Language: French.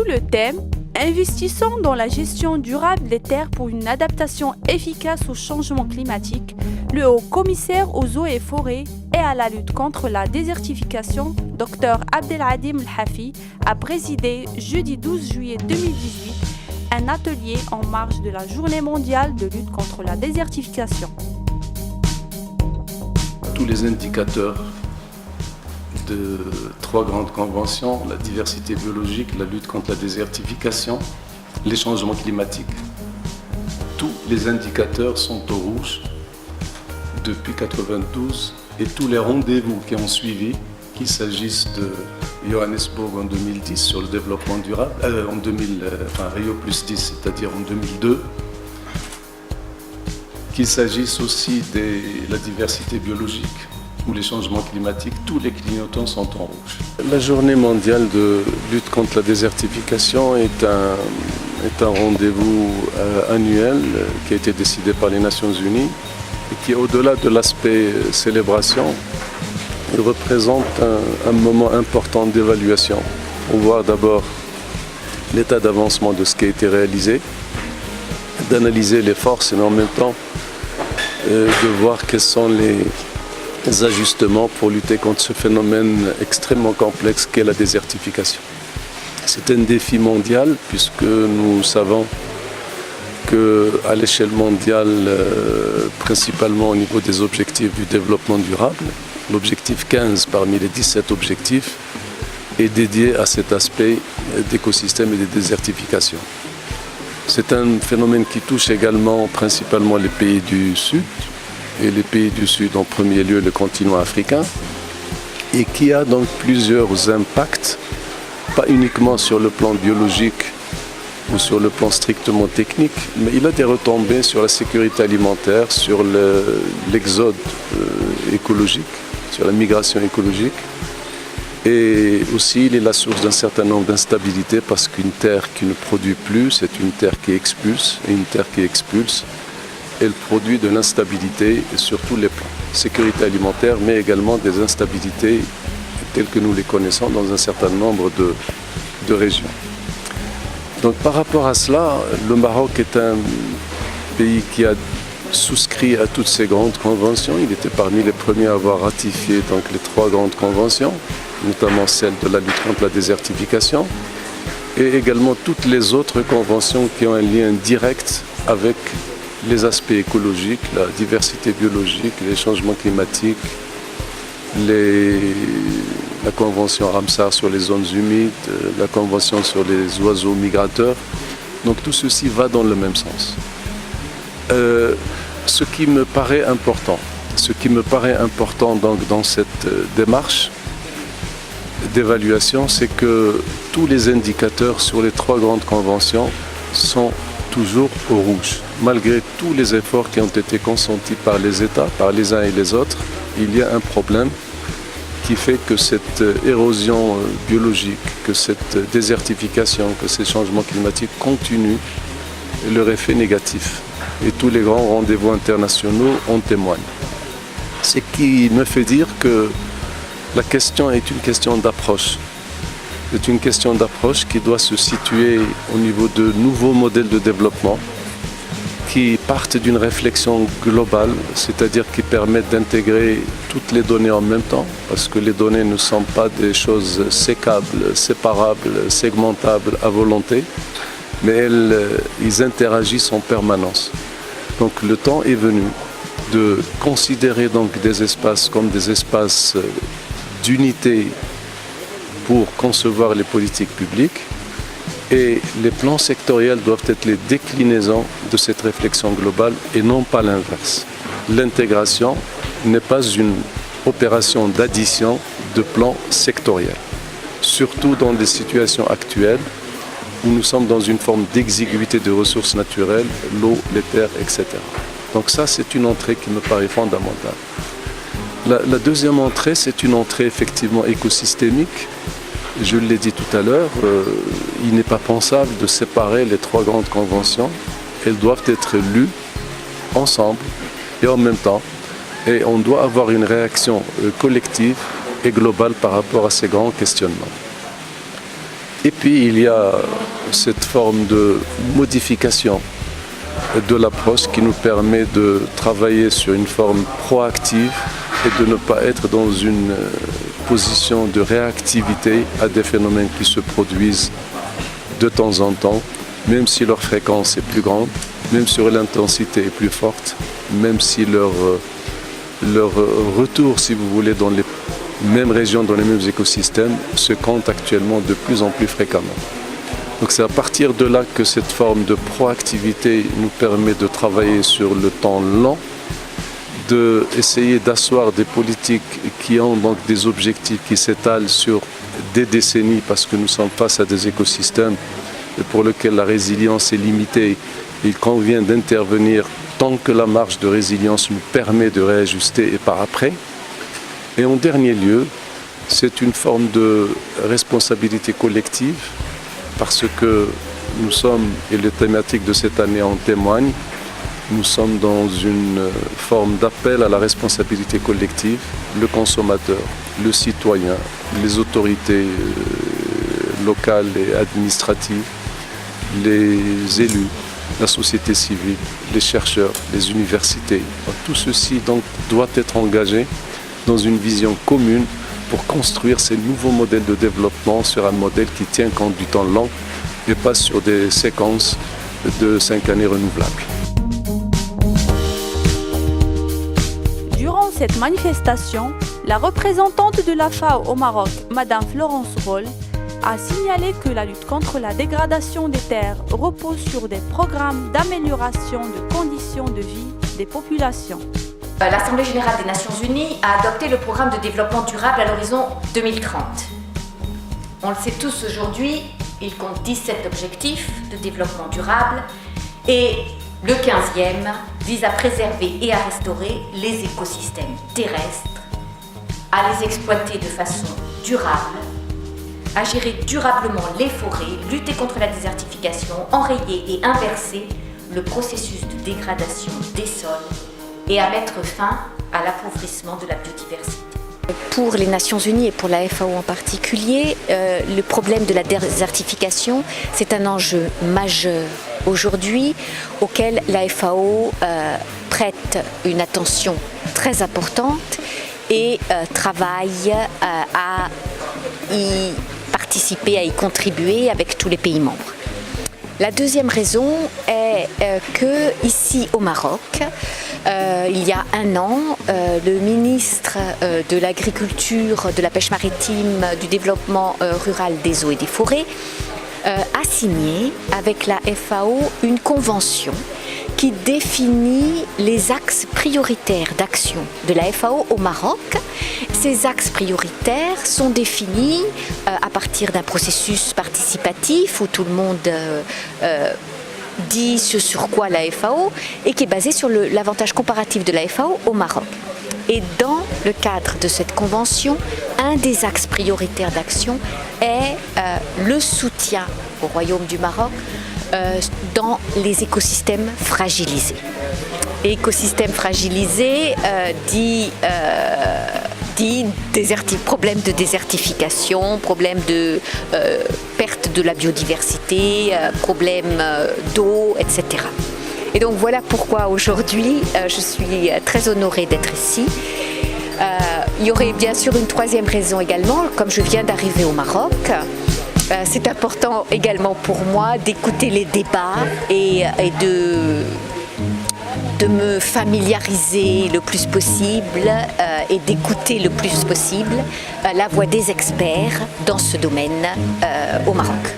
le thème « Investissons dans la gestion durable des terres pour une adaptation efficace au changement climatique », le haut-commissaire aux eaux et forêts et à la lutte contre la désertification, Dr Abdelhadim El-Hafi, a présidé jeudi 12 juillet 2018 un atelier en marge de la Journée mondiale de lutte contre la désertification. Tous les indicateurs de 3 grandes conventions, la diversité biologique, la lutte contre la désertification, les changements climatiques, tous les indicateurs sont au rouge depuis 1992 et tous les rendez-vous qui ont suivi, qu'il s'agisse de Johannesburg en 2010 sur le développement durable, Rio plus 10, c'est-à-dire en 2002, qu'il s'agisse aussi de la diversité biologique ou les changements climatiques, tous les clignotants sont en rouge. La journée mondiale de lutte contre la désertification est un rendez-vous annuel qui a été décidé par les Nations Unies et qui, au-delà de l'aspect célébration, il représente un moment important d'évaluation pour voir d'abord l'état d'avancement de ce qui a été réalisé, d'analyser les forces et en même temps de voir quels sont les ajustements pour lutter contre ce phénomène extrêmement complexe qu'est la désertification. C'est un défi mondial puisque nous savons qu'à l'échelle mondiale, principalement au niveau des objectifs du développement durable, l'objectif 15 parmi les 17 objectifs est dédié à cet aspect d'écosystème et de désertification. C'est un phénomène qui touche également principalement les pays du Sud, et les pays du Sud en premier lieu le continent africain, et qui a donc plusieurs impacts, pas uniquement sur le plan biologique ou sur le plan strictement technique, mais il a des retombées sur la sécurité alimentaire, sur l'exode écologique, sur la migration écologique. Et aussi, il est la source d'un certain nombre d'instabilités parce qu'une terre qui ne produit plus, c'est une terre qui expulse. Et une terre qui expulse, elle produit de l'instabilité sur tous les plans. Sécurité alimentaire, mais également des instabilités telles que nous les connaissons dans un certain nombre de régions. Donc par rapport à cela, le Maroc est un pays qui a souscrit à toutes ces grandes conventions. Il était parmi les premiers à avoir ratifié donc, les 3 grandes conventions, notamment celle de la lutte contre la désertification, et également toutes les autres conventions qui ont un lien direct avec les aspects écologiques, la diversité biologique, les changements climatiques, la convention Ramsar sur les zones humides, la convention sur les oiseaux migrateurs. Donc tout ceci va dans le même sens. Ce qui me paraît important donc, dans cette démarche d'évaluation, c'est que tous les indicateurs sur les 3 grandes conventions sont toujours au rouge. Malgré tous les efforts qui ont été consentis par les États, par les uns et les autres, il y a un problème qui fait que cette érosion biologique, que cette désertification, que ces changements climatiques continuent leur effet négatif. Et tous les grands rendez-vous internationaux en témoignent. Ce qui me fait dire que la question est une question d'approche. C'est une question d'approche qui doit se situer au niveau de nouveaux modèles de développement qui partent d'une réflexion globale, c'est-à-dire qui permettent d'intégrer toutes les données en même temps, parce que les données ne sont pas des choses sécables, séparables, segmentables à volonté, mais ils interagissent en permanence. Donc le temps est venu de considérer donc des espaces comme des espaces d'unité pour concevoir les politiques publiques, et les plans sectoriels doivent être les déclinaisons de cette réflexion globale et non pas l'inverse. L'intégration n'est pas une opération d'addition de plans sectoriels, surtout dans des situations actuelles où nous sommes dans une forme d'exiguïté de ressources naturelles, l'eau, les terres, etc. Donc ça, c'est une entrée qui me paraît fondamentale. La deuxième entrée, c'est une entrée effectivement écosystémique. Je l'ai dit tout à l'heure, il n'est pas pensable de séparer les 3 grandes conventions. Elles doivent être lues ensemble et en même temps. Et on doit avoir une réaction collective et globale par rapport à ces grands questionnements. Et puis il y a cette forme de modification de l'approche qui nous permet de travailler sur une forme proactive et de ne pas être dans une position de réactivité à des phénomènes qui se produisent de temps en temps, même si leur fréquence est plus grande, même si l'intensité est plus forte, même si leur retour, si vous voulez, dans les mêmes régions, dans les mêmes écosystèmes, se compte actuellement de plus en plus fréquemment. Donc c'est à partir de là que cette forme de proactivité nous permet de travailler sur le temps long, d'essayer d'asseoir des politiques qui ont donc des objectifs qui s'étalent sur des décennies parce que nous sommes face à des écosystèmes pour lesquels la résilience est limitée. Il convient d'intervenir tant que la marge de résilience nous permet de réajuster et par après. Et en dernier lieu, c'est une forme de responsabilité collective parce que nous sommes, et les thématiques de cette année en témoignent, nous sommes dans une forme d'appel à la responsabilité collective, le consommateur, le citoyen, les autorités locales et administratives, les élus, la société civile, les chercheurs, les universités. Tout ceci donc doit être engagé dans une vision commune pour construire ces nouveaux modèles de développement sur un modèle qui tient compte du temps long et pas sur des séquences de 5 années renouvelables. Durant cette manifestation, la représentante de la FAO au Maroc, Madame Florence Roll, a signalé que la lutte contre la dégradation des terres repose sur des programmes d'amélioration de conditions de vie des populations. L'Assemblée générale des Nations Unies a adopté le programme de développement durable à l'horizon 2030. On le sait tous aujourd'hui, il compte 17 objectifs de développement durable et le 15e vise à préserver et à restaurer les écosystèmes terrestres, à les exploiter de façon durable, à gérer durablement les forêts, lutter contre la désertification, enrayer et inverser le processus de dégradation des sols et à mettre fin à l'appauvrissement de la biodiversité. Pour les Nations Unies et pour la FAO en particulier, le problème de la désertification, c'est un enjeu majeur aujourd'hui auquel la FAO prête une attention très importante et travaille à y participer, à y contribuer avec tous les pays membres. La deuxième raison est que ici au Maroc, il y a un an, le ministre de l'Agriculture, de la Pêche maritime, du Développement rural, des eaux et des forêts a signé avec la FAO une convention qui définit les axes prioritaires d'action de la FAO au Maroc. Ces axes prioritaires sont définis à partir d'un processus participatif où tout le monde dit ce sur quoi la FAO et qui est basé sur l'avantage comparatif de la FAO au Maroc. Et dans le cadre de cette convention, un des axes prioritaires d'action est le soutien au Royaume du Maroc dans les écosystèmes fragilisés. Et écosystèmes fragilisés dit problème de désertification, problème de perte de la biodiversité, problème d'eau, etc. Et donc voilà pourquoi aujourd'hui je suis très honorée d'être ici. Il y aurait bien sûr une troisième raison également, comme je viens d'arriver au Maroc. C'est important également pour moi d'écouter les débats et de me familiariser le plus possible et d'écouter le plus possible la voix des experts dans ce domaine au Maroc.